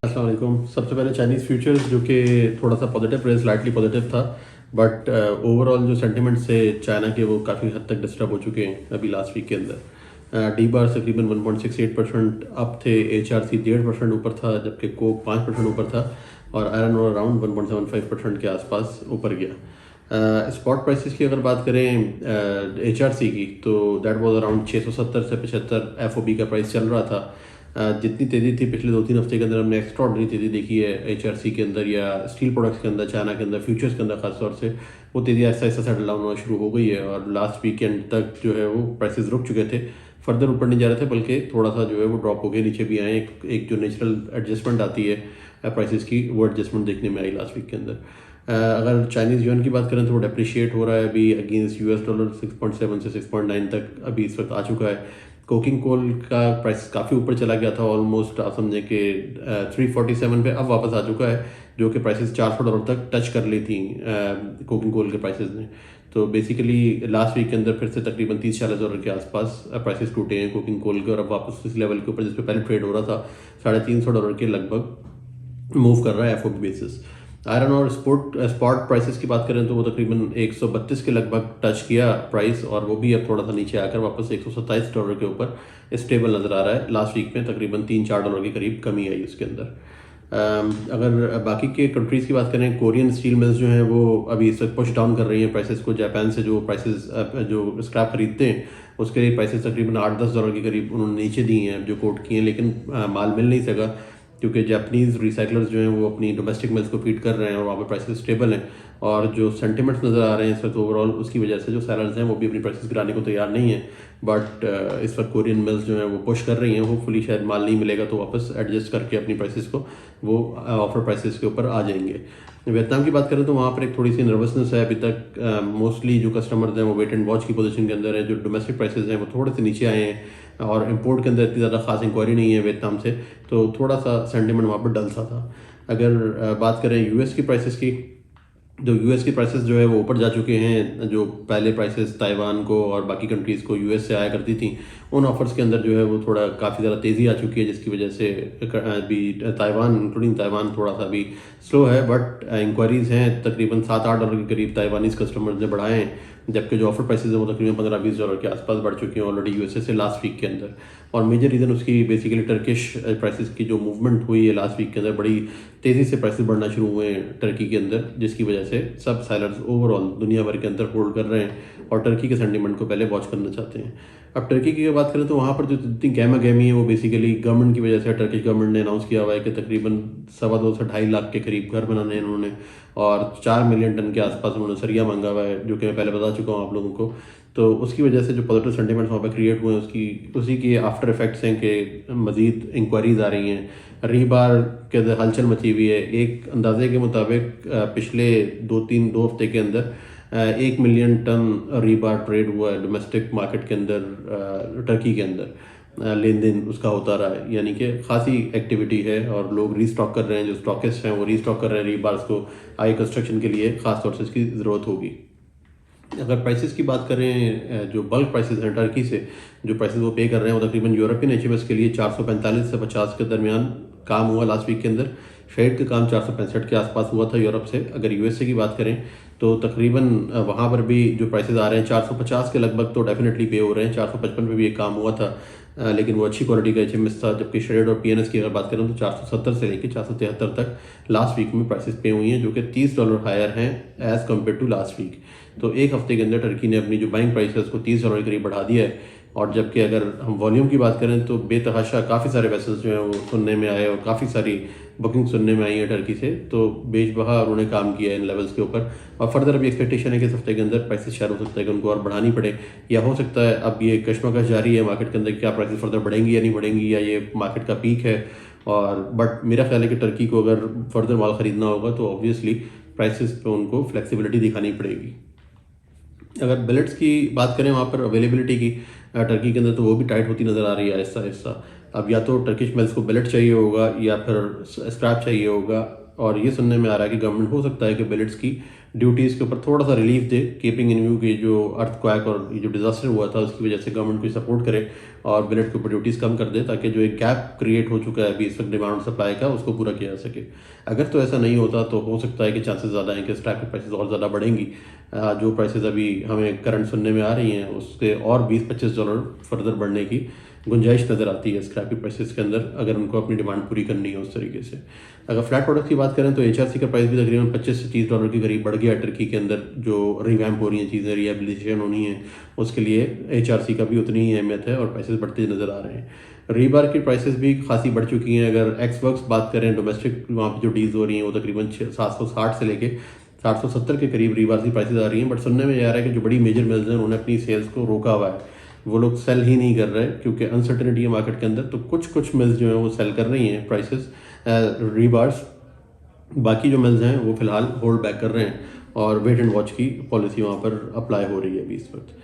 अस्सलाम वालेकुम। सबसे पहले चाइनीज़ फ्यूचर्स जो कि थोड़ा सा पॉजिटिव रहे, स्लाइटली पॉजिटिव था, बट ओवरऑल जो सेंटिमेंट्स थे चाइना के वो काफ़ी हद तक डिस्टर्ब हो चुके हैं अभी लास्ट वीक के अंदर। डी बार तकरीबन 1.68% अप थे, एच आर सी 1.5% ऊपर था, जबकि कोक 5% ऊपर था और आयरन और अराउंड 1.75% के आसपास ऊपर गया। स्पॉट प्राइसेस की अगर बात करें एच आर सी की, तो दैट वाज अराउंड 670 से 75 एफ ओ बी का प्राइस चल रहा था। जितनी तेज़ी थी पिछले 2-3 हफ्ते के अंदर हमने एक्स्ट्रॉर्डनरी तेज़ी देखी है एच आर सी के अंदर या स्टील प्रोडक्ट्स के अंदर, चाइना के अंदर, फ्यूचर्स के अंदर खासतौर से वो तेज़ी ऐसा ऐसा सेटल डाउन होना शुरू हो गई है और लास्ट वीकेंड तक जो है वो प्राइसेस रुक चुके थे, फर्दर ऊपर नहीं जा रहे थे, बल्कि थोड़ा सा जो है वो ड्रॉप हो गए, नीचे भी आए। एक जो नेचुरल एडजस्टमेंट आती है प्राइसेस की, वो एडजस्टमेंट देखने में आई लास्ट वीक के अंदर। अगर चाइनीज़ युआन की बात करें तो वो डेप्रिशिएट हो रहा है अभी अगेंस्ट यूएस डॉलर 6.7 से 6.9 तक अभी इस वक्त आ चुका है। कोकिंग कोल का प्राइस काफ़ी ऊपर चला गया था, ऑलमोस्ट आप समझें कि 347 पे अब वापस आ चुका है, जो कि प्राइसेस $400 तक टच कर ली थी कोकिंग कोल के प्राइसेस ने। तो बेसिकली लास्ट वीक के अंदर फिर से तकरीबन $30-40 के आसपास प्राइसेस टूटे हैं कोकिंग कोल के और अब वापस उस लेवल के ऊपर जिस पे पहले ट्रेड हो रहा था $350 के लगभग मूव कर रहा है F O B basis. Iron और स्पॉट प्राइसेस की बात करें तो वो तकरीबन 132 के लगभग टच किया प्राइस, और वो भी अब थोड़ा सा नीचे आकर वापस $127 के ऊपर स्टेबल नज़र आ रहा है। लास्ट वीक में तकरीबन $3-4 के करीब कमी आई उसके अंदर। अगर बाकी के कंट्रीज़ की बात करें, कोरियन स्टील मिल्स जो हैं वो अभी इस वक्त पुश डाउन कर रही हैं प्राइसेस को। जापान से जो प्राइसेस जो स्क्रैप खरीदते हैं उसके लिए प्राइसेस तकरीबन $8-10 के करीब उन्होंने नीचे दी हैं जो कोट किए हैं, लेकिन माल मिल नहीं सका क्योंकि जापानीज़ रिसाइकलर्स जो हैं वो अपनी डोमेस्टिक मिल्स को फीड कर रहे हैं और वहाँ पे प्राइसेस स्टेबल हैं। और जो सेंटिमेंट्स नज़र आ रहे हैं इस वक्त ओवरऑल, उसकी वजह से जो सेलर्स हैं वो भी अपनी प्राइसेस गिराने को तैयार नहीं है। बट इस वक्त कोरियन मिल्स जो हैं वो पुश कर रही हैं, होपफुली शायद माल नहीं मिलेगा तो वापस एडजस्ट करके अपनी प्राइसेस को वो ऑफर प्राइसेस के ऊपर आ जाएंगे। वियतनाम की बात करें तो वहाँ पर एक थोड़ी सी नर्वसनेस है अभी तक। मोस्टली जो कस्टमर्स हैं वो वेट एंड वॉच की पोजीशन के अंदर है। जो डोमेस्टिक प्राइसेस हैं वो थोड़े से नीचे आए हैं और इंपोर्ट के अंदर इतनी ज़्यादा खास इंक्वायरी नहीं है वियतनाम से, तो थोड़ा सा सेंटिमेंट वहाँ पर डल सा था। अगर बात करें यूएस की प्राइसेस की, तो यूएस की प्राइसेस जो है वो ऊपर जा चुके हैं। जो पहले प्राइसेस ताइवान को और बाकी कंट्रीज़ को यूएस से आया करती थी, उन ऑफर्स के अंदर जो है वो थोड़ा काफ़ी ज़्यादा तेज़ी आ चुकी है, जिसकी वजह से अभी ताइवान, इंक्लूडिंग ताइवान, थोड़ा सा अभी स्लो है। बट इंक्वायरीज़ हैं तकरीबन $7-8 के करीब ताइवानीज़ कस्टमर्स ने बढ़ाए हैं, जबकि जो ऑफर प्राइसेस है वो तकरीबन $15-20 के आसपास बढ़ चुकी हैं ऑलरेडी यूएसए से लास्ट वीक के अंदर। और मेजर रीज़न उसकी बेसिकली टर्किश प्राइसेस की जो मूवमेंट हुई है लास्ट वीक के अंदर, बड़ी तेज़ी से प्राइसेस बढ़ना शुरू हुए हैं टर्की के अंदर, जिसकी वजह से सब सेलर्स ओवरऑल दुनिया भर के अंदर होल्ड कर रहे हैं और टर्की के सेंटीमेंट को पहले वॉच करना चाहते हैं। अब टर्की की बात करें तो वहाँ पर जो जितनी गहमा गहमी है वो बेसिकली गवर्नमेंट की वजह से। टर्किश गवर्नमेंट ने अनाउंस किया हुआ है कि तकरीबन 2.25 से 2.5 लाख के करीब घर बनाने हैं उन्होंने, और 4 मिलियन टन के आसपास उन्होंने सरिया मांगा हुआ है, जो कि मैं पहले बता चुका हूँ आप लोगों को। तो उसकी वजह से जो पॉजिटिव सेंटीमेंट्स वहाँ पर क्रिएट हुए हैं उसी के आफ्टर इफेक्ट्स हैं कि मज़ीद इंक्वायरीज आ रही हैं। रीबार के अंदर हलचल मची हुई है। एक अंदाजे के मुताबिक पिछले 2 हफ्ते के अंदर 1 मिलियन टन रीबार ट्रेड हुआ है डोमेस्टिक मार्केट के अंदर, टर्की के अंदर लेन देन उसका होता रहा है, यानी कि खासी एक्टिविटी है और लोग रीस्टॉक कर रहे हैं। जो स्टॉकिस्ट हैं वो रीस्टॉक कर रहे हैं रीबार्स को, आगे कंस्ट्रक्शन के लिए ख़ास तौर से इसकी ज़रूरत होगी। अगर प्राइसेस की बात करें, जो बल्क प्राइसेस हैं टर्की से जो प्राइसेस वो पे कर रहे हैं, वो तकरीबन यूरोपियन एचएमएस के लिए 445 से 50 के दरमियान काम हुआ लास्ट वीक के अंदर। शेड का काम 465 के आसपास हुआ था यूरोप से। अगर यूएसए की बात करें तो तकरीबन वहाँ पर भी जो प्राइसेस आ रहे हैं 450 के लगभग तो डेफिनेटली पे हो रहे हैं। 455 पे भी एक काम हुआ था, लेकिन वो अच्छी क्वालिटी का एचएमएस था। जबकि शेड और पीएनएस की अगर बात करें तो 470 से लेकर 473 तक लास्ट वीक में प्राइसेस पे हुई हैं, जो कि $30 हायर हैं as compare to last week. तो एक हफ्ते के अंदर टर्की ने अपनी जो बाइंग प्राइस है उसको $30 के करीब बढ़ा दिया है। और जबकि अगर हम वॉल्यूम की बात करें तो बेतहाशा काफ़ी सारे वेसल्स जो हैं वो सुनने में आए और काफ़ी सारी बुकिंग सुनने में आई है टर्की से। तो बेशबहा उन्होंने काम किया है इन लेवल्स के ऊपर, और फर्दर अभी एक्सपेक्टेशन है कि इस हफ्ते के अंदर प्राइसेस शायद हो सकता है कि उनको और बढ़ानी पड़े, या हो सकता है अब ये कशमकश जारी है मार्केट के अंदर, क्या प्राइसेस फर्दर बढ़ेंगी या नहीं बढ़ेंगी, या ये मार्केट का पीक है। और बट मेरा ख्याल है कि टर्की को अगर फर्दर माल ख़रीदना होगा तो ऑब्वियसली प्राइसेस पे उनको फ्लेक्सिबिलिटी दिखानी पड़ेगी। अगर बिलेट्स की बात करें वहाँ पर अवेलेबिलिटी की टर्की के अंदर, तो वो भी टाइट होती नज़र आ रही है आहिस्ता आहिस्ता। अब या तो टर्किश मिल्स को बिलेट चाहिए होगा या फिर स्क्रैप चाहिए होगा, और ये सुनने में आ रहा है कि गवर्नमेंट हो सकता है कि बिलेट्स की ड्यूटीज़ के ऊपर थोड़ा सा relief they, keeping in view कि जो अर्थक्वेक और ये जो डिज़ास्टर हुआ था उसकी वजह से गवर्नमेंट को सपोर्ट करे और ब्रेड के ऊपर ड्यूटीज़ कम कर दे, ताकि जो एक गैप क्रिएट हो चुका है अभी इस वक्त डिमांड और सप्लाई का, उसको पूरा किया जा सके। अगर तो ऐसा नहीं होता तो हो सकता है कि चांसेस ज़्यादा हैं कि स्क्रैप की प्राइसेस और ज़्यादा बढ़ेंगी। जो प्राइसेस अभी हमें करंट सुनने में आ रही हैं उसके और $20-25 फर्दर बढ़ने की गुंजाइश नज़र आती है स्क्रैप की प्राइसेस के अंदर, अगर उनको अपनी डिमांड पूरी करनी है उस तरीके से। अगर फ्लैट प्रोडक्ट की बात करें तो HRC का प्राइस भी तकरीबन $25 से $30 के करीब बढ़ गया टर्की के अंदर। जो रिवैम्प हो रही हैं चीज़ें, रिहेबिलिटेशन होनी है, उसके लिए HRC का भी उतनी ही अहमियत है और प्राइसेस बढ़ते नज़र आ रहे हैं। रीबार की प्राइसेस भी खासी बढ़ चुकी हैं। अगर एक्सवर्क्स बात करें डोमेस्टिक, वहाँ पर जो डील्स हो रही हैं वो तकरीबन 760 से लेके 770 के करीब रीबार की प्राइसेस आ रही हैं। बट सुनने में आ रहा है कि जो बड़ी मेजर मिल्स हैं उन्होंने अपनी सेल्स को रोका हुआ है, वो लोग सेल ही नहीं कर रहे क्योंकि अनसर्टेनिटी है मार्केट के अंदर। तो कुछ मिल्स जो हैं वो सेल कर रही हैं प्राइसेस रीबार्स, बाकी जो मिल्स हैं वो फिलहाल होल्ड बैक कर रहे हैं और वेट एंड वॉच की पॉलिसी वहाँ पर अप्लाई हो रही है अभी इस वक्त।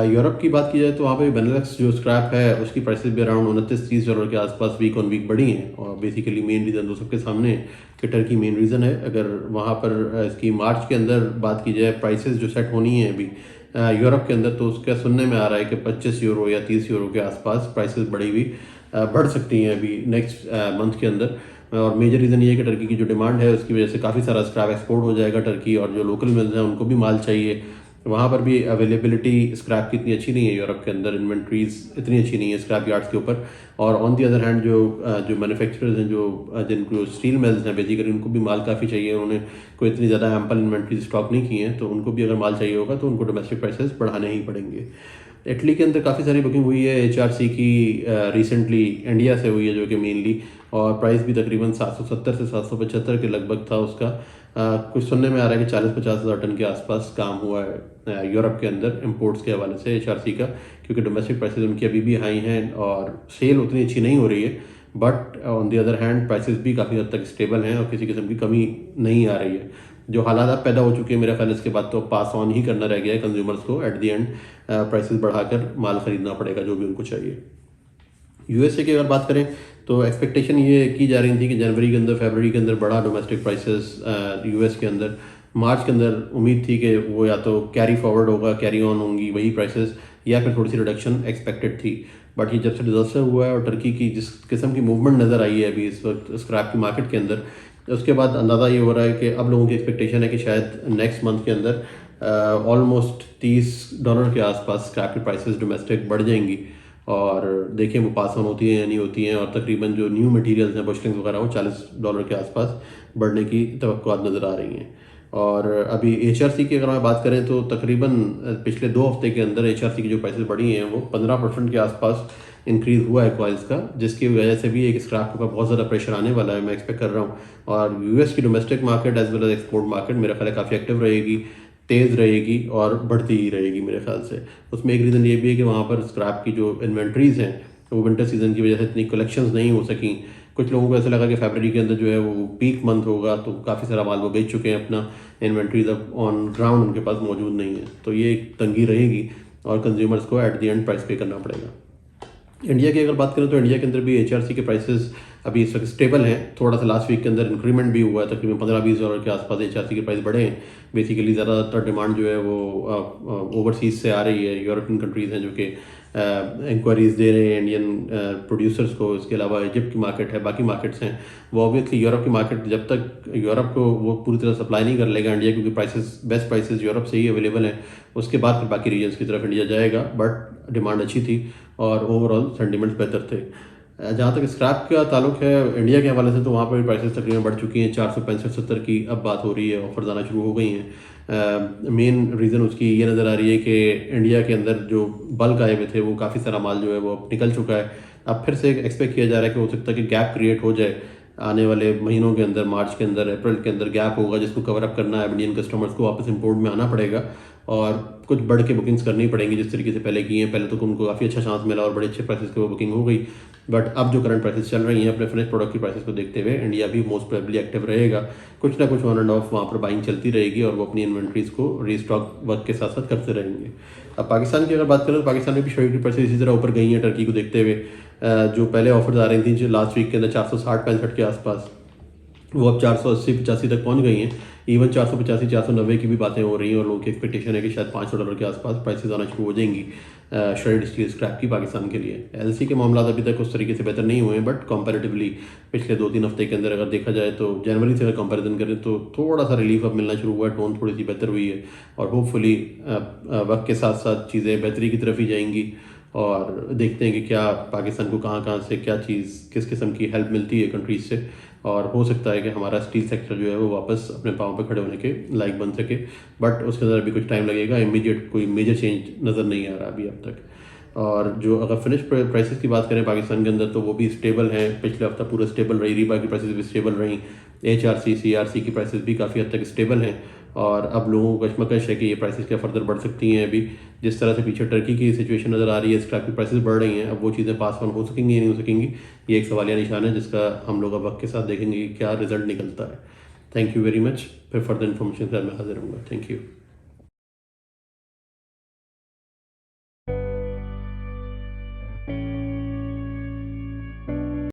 यूरोप की बात की जाए तो वहाँ पे बेनेलक्स जो स्क्रैप है उसकी प्राइसेस भी अराउंड $29-30 के आसपास वीक ऑन वीक बढ़ी हैं। और बेसिकली मेन रीज़न तो सबके सामने कि टर्की मेन रीज़न है। अगर वहाँ पर इसकी मार्च के अंदर बात की जाए प्राइसेस जो सेट होनी है अभी यूरोप के अंदर, तो उसका सुनने में आ रहा है कि €25 या €30 के आसपास प्राइसेस बढ़ी हुई बढ़ सकती हैं अभी नेक्स्ट मंथ के अंदर। और मेजर रीज़न ये है कि टर्की की जो डिमांड है उसकी वजह से काफ़ी सारा स्क्रैप एक्सपोर्ट हो जाएगा टर्की, और जो लोकल मिल्स हैं उनको भी माल चाहिए। वहाँ पर भी अवेलेबिलिटी स्क्रैप की इतनी अच्छी नहीं है यूरोप के अंदर, इन्वेंट्रीज इतनी अच्छी नहीं है स्क्रैप यार्ड्स के ऊपर। और ऑन दी अदर हैंड जो मैन्युफैक्चरर्स हैं, जिनको स्टील मिल्स हैं बेसिकली, उनको भी माल काफ़ी चाहिए। उन्होंने कोई इतनी ज़्यादा एम्पल इन्वेंट्री स्टॉक नहीं की हैं, तो उनको भी अगर माल चाहिए होगा तो उनको डोमेस्टिक प्राइसेस बढ़ाने ही पड़ेंगे। इटली के अंदर काफ़ी सारी बुकिंग हुई है HRC की, रिसेंटली इंडिया से हुई है जो कि मेनली, और प्राइस भी तकरीबन 770 से 775 के लगभग था उसका। कुछ सुनने में आ रहा है कि 40-50 हज़ार टन के आसपास काम हुआ है यूरोप के अंदर इंपोर्ट्स के हवाले से HRC का, क्योंकि डोमेस्टिक प्राइसेस उनकी अभी भी हाई हैं और सेल उतनी अच्छी नहीं हो रही है। But on the other hand prices भी काफ़ी हद तक स्टेबल हैं और किसी किस्म की कमी नहीं आ रही है। जो हालात अब पैदा हो चुके हैं मेरा ख्याल इसके बाद तो पास ऑन ही करना रह गया है कंज्यूमर्स को। एट दी एंड प्राइसेस बढ़ाकर माल खरीदना पड़ेगा जो भी उनको चाहिए। USA की अगर बात करें तो एक्सपेक्टेशन ये की जा रही थी कि जनवरी के अंदर, फरवरी के अंदर बड़ा डोमेस्टिक प्राइसेस US के अंदर। मार्च के अंदर उम्मीद थी कि वो या तो कैरी फॉरवर्ड होगा, कैरी ऑन होंगी वही प्राइसेस, या फिर थोड़ी सी रिडक्शन एक्सपेक्टेड थी। बट ये जब से डिजास्टर हुआ है और टर्की की जिस किस्म की मूवमेंट नज़र आई है अभी इस वक्त स्क्रैप की मार्केट के अंदर, उसके बाद अंदाज़ा ये हो रहा है कि अब लोगों की एक्सपेक्टेशन है कि शायद नेक्स्ट मंथ के अंदर ऑलमोस्ट $30 के आसपास स्क्रैप की प्राइसेस डोमेस्टिक बढ़ जाएंगी। और देखिए वो पास ऑन होती हैं या नहीं होती हैं। और तकरीबन जो न्यू मटेरियल्स हैं, बुशलिंग्स वगैरह, वो $40 के आसपास बढ़ने की तवक्कुआत नज़र आ रही हैं। और अभी HRC की अगर मैं बात करें तो तकरीबन पिछले 2 हफ्ते के अंदर HRC की जो प्राइसेस बढ़ी हैं वो 15% के आसपास इंक्रीज़ हुआ है कॉइल्स का, जिसकी वजह से भी एक स्क्रैप के ऊपर बहुत ज़्यादा प्रेशर आने वाला है, मैं एक्सपेक्ट कर रहा हूँ। और US की domestic market as well as export market मेरा ख्याल है काफ़ी एक्टिव रहेगी, तेज़ रहेगी और बढ़ती ही रहेगी मेरे ख्याल से। उसमें एक रीज़न ये भी है कि वहाँ पर स्क्रैप की जो इन्वेंट्रीज़ हैं वो विंटर सीजन की वजह से इतनी कलेक्शंस नहीं हो सकी। कुछ लोगों को ऐसा लगा कि फरवरी के अंदर जो है वो पीक मंथ होगा, तो काफ़ी सारा माल वो बेच चुके हैं अपना, इन्वेंट्रीज अब ऑन ग्राउंड उनके पास मौजूद नहीं है। तो ये एक तंगी रहेगी और कंज्यूमर्स को एट द एंड प्राइस पे करना पड़ेगा। इंडिया की अगर बात करें तो इंडिया के अंदर भी HRC के प्राइसेस अभी इस वक्त स्टेबल हैं। थोड़ा सा लास्ट वीक के अंदर इंक्रीमेंट भी हुआ है, तकरीबन $15-20 के आसपास HRC के प्राइस बढ़े हैं। बेसिकली ज़्यादातर डिमांड जो है वो ओवरसीज़ से आ रही है, यूरोपियन कंट्रीज़ हैं जो कि इंक्वायरीज दे रहे हैं इंडियन प्रोड्यूसर्स को। इसके अलावा इजिप्ट की मार्केट है, बाकी मार्केट्स हैं। वो ऑब्वियसली यूरोप की मार्केट जब तक यूरोप को वो पूरी तरह सप्लाई नहीं कर लेगा इंडिया, क्योंकि प्राइसेस बेस्ट प्राइसेस यूरोप से ही अवेलेबल हैं, उसके बाद फिर बाकी रीजन्स की तरफ इंडिया जाएगा। बट डिमांड अच्छी थी और ओवरऑल सेंटिमेंट्स बेहतर थे। जहाँ तक स्क्रैप का ताल्लुक है इंडिया के हवाले से, तो वहाँ पर भी प्राइसेस तकरीबन बढ़ चुकी हैं। 465-70 की अब बात हो रही है, ऑफर्स आना शुरू हो गई हैं। मेन रीज़न उसकी ये नज़र आ रही है कि इंडिया के अंदर जो बल्क आए हुए थे वो काफ़ी सारा माल जो है वो निकल चुका है। अब फिर से एक्सपेक्ट किया जा रहा है कि हो सकता है कि गैप क्रिएट हो जाए आने वाले महीनों के अंदर, मार्च के अंदर, अप्रैल के अंदर गैप होगा जिसको कवर अप करना है। इंडियन कस्टमर्स को वापस इंपोर्ट में आना पड़ेगा और कुछ बढ़ के बुकिंग्स करनी पड़ेंगी जिस तरीके से पहले की हैं। पहले तो उनको काफ़ी अच्छा चांस मिला और बड़े अच्छे प्राइसेस की वो बुकिंग हो गई। बट अब जो करंट प्राइसेस चल रही हैं अपने फिनिश प्रोडक्ट की प्राइसेस को देखते हुए इंडिया भी मोस्ट प्रोबेबली एक्टिव रहेगा। कुछ ना कुछ ऑन एंड ऑफ वहाँ पर बाइंग चलती रहेगी और वो अपनी इन्वेंट्रीज को रीस्टॉक वर्क के साथ साथ करते रहेंगे। अब पाकिस्तान की अगर बात करें तो पाकिस्तान में भी शुगर की प्राइसेस इसी तरह ऊपर गई हैं टर्की को देखते हुए। जो पहले ऑफर्स आ रही थी जो लास्ट वीक के अंदर 460-465 के आसपास, वो अब 480-85 तक पहुंच गई हैं। इवन 485 490 की भी बातें हो रही हैं और लोगों की एक्सपेक्टेशन है कि शायद $500 के आसपास प्राइसेस आना शुरू हो जाएंगी श्रेडेड स्टील स्क्रैप की पाकिस्तान के लिए। एलसी के मामला अभी तक उस तरीके से बेहतर नहीं हुए हैं, बट कंपैरेटिवली पिछले 2-3 हफ्ते के अंदर अगर देखा जाए तो जनवरी से अगर कंपैरिजन करें तो थोड़ा सा रिलीफ अब मिलना शुरू हुआ है, टोन थोड़ी सी बेहतर हुई है और होपफुली वक्त के साथ साथ चीज़ें बेहतरी की तरफ ही जाएंगी। और देखते हैं कि क्या पाकिस्तान को कहाँ कहाँ से क्या चीज़ किस किस्म की हेल्प मिलती है कंट्रीज से, और हो सकता है कि हमारा स्टील सेक्टर जो है वो वापस अपने पाँव पे खड़े होने के लायक बन सके। बट उसके अंदर अभी कुछ टाइम लगेगा, इमीडिएट कोई मेजर चेंज नज़र नहीं आ रहा अभी अब तक। और जो अगर फिनिश प्राइसेस की बात करें पाकिस्तान के अंदर तो वो भी स्टेबल हैं, पिछले हफ्ता पूरा स्टेबल रही, रीबा की प्राइसेस भी स्टेबल रही, HRC CRC की प्राइसेस भी काफ़ी हद तक स्टेबल हैं। और अब लोगों को कशमकश है कि ये प्राइसेस क्या फर्दर बढ़ सकती हैं। अभी जिस तरह से पीछे टर्की की सिचुएशन नज़र आ रही है, स्क्रैप की प्राइसेस बढ़ रही हैं, अब वो चीज़ें पास ऑन हो सकेंगी या नहीं हो सकेंगी, ये एक सवालिया निशान है जिसका हम लोग अब वक्त के साथ देखेंगे कि क्या रिजल्ट निकलता है। Thank you very much. फिर फर्दर इन्फॉर्मेशन के साथ मैं हाजिर हूँगा। Thank you.